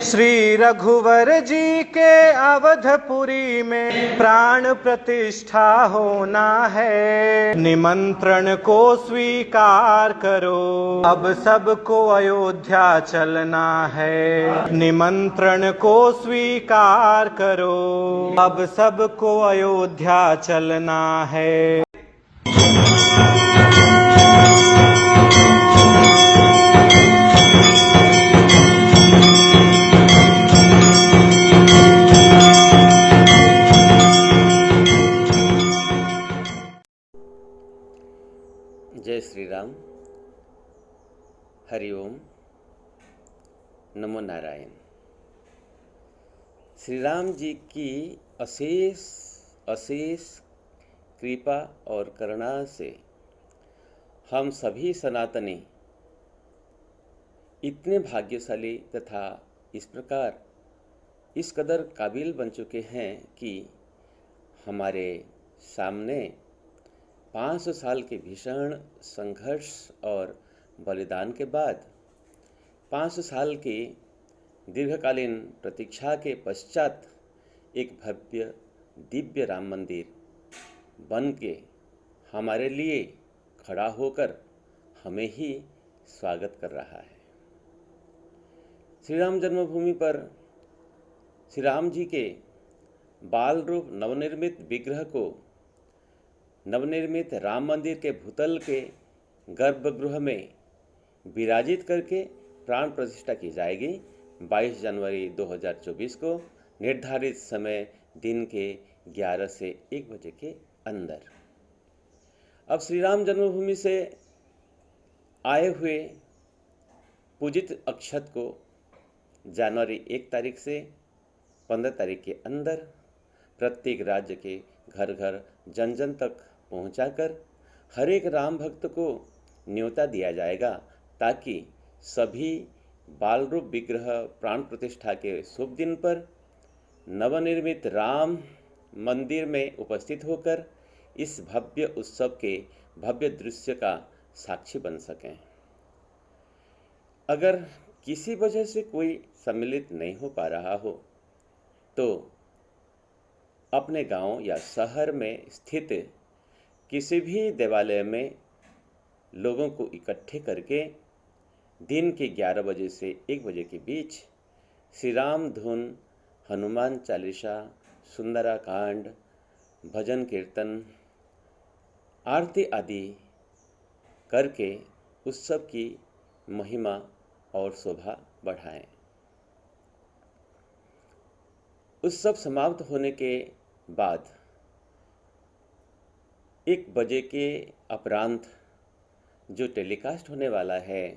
श्री रघुवर जी के अवधपुरी में प्राण प्रतिष्ठा होना है। निमंत्रण को स्वीकार करो, अब सबको अयोध्या चलना है। निमंत्रण को स्वीकार करो, अब सबको अयोध्या चलना है। जय श्री राम। हरि ओम। नमो नारायण। श्री राम जी की अशेष अशेष कृपा और करुणा से हम सभी सनातनी इतने भाग्यशाली तथा इस प्रकार इस कदर काबिल बन चुके हैं कि हमारे सामने 500 साल के भीषण संघर्ष और बलिदान के बाद 500 साल की दीर्घकालीन प्रतीक्षा के पश्चात एक भव्य दिव्य राम मंदिर बन के हमारे लिए खड़ा होकर हमें ही स्वागत कर रहा है। श्री राम जन्मभूमि पर श्री राम जी के बाल रूप नवनिर्मित विग्रह को नवनिर्मित राम मंदिर के भूतल के गर्भगृह में विराजित करके प्राण प्रतिष्ठा की जाएगी 22 जनवरी 2024 को निर्धारित समय दिन के 11 से 1 बजे के अंदर। अब श्री राम जन्मभूमि से आए हुए पूजित अक्षत को जनवरी 1 तारीख से 15 तारीख के अंदर प्रत्येक राज्य के घर घर जन जन तक पहुंचाकर हर एक राम भक्त को न्योता दिया जाएगा, ताकि सभी बाल रूप विग्रह प्राण प्रतिष्ठा के शुभ दिन पर नवनिर्मित राम मंदिर में उपस्थित होकर इस भव्य उत्सव के भव्य दृश्य का साक्षी बन सकें। अगर किसी वजह से कोई सम्मिलित नहीं हो पा रहा हो तो अपने गांव या शहर में स्थित किसी भी देवालय में लोगों को इकट्ठे करके दिन के 11 बजे से 1 बजे के बीच श्री राम धुन, हनुमान चालीसा, सुंदराकांड, भजन कीर्तन, आरती आदि करके उत्सव की महिमा और शोभा बढ़ाएं। उत्सव समाप्त होने के बाद 1 बजे के अपरांत जो टेलीकास्ट होने वाला है,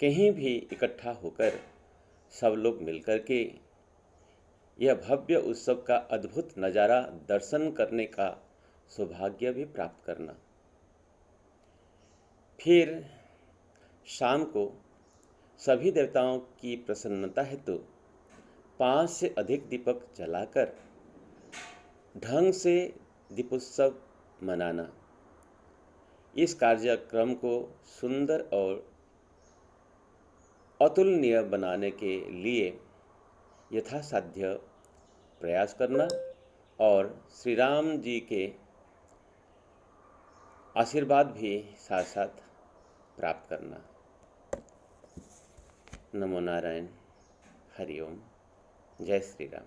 कहीं भी इकट्ठा होकर सब लोग मिलकर के यह भव्य उत्सव का अद्भुत नज़ारा दर्शन करने का सौभाग्य भी प्राप्त करना। फिर शाम को सभी देवताओं की प्रसन्नता हेतु 5 से अधिक दीपक जलाकर ढंग से दीपोत्सव मनाना। इस कार्यक्रम को सुंदर और अतुलनीय बनाने के लिए यथासाध्य प्रयास करना और श्री राम जी के आशीर्वाद भी साथ साथ प्राप्त करना। नमो नारायण। हरि ओम। जय श्री राम।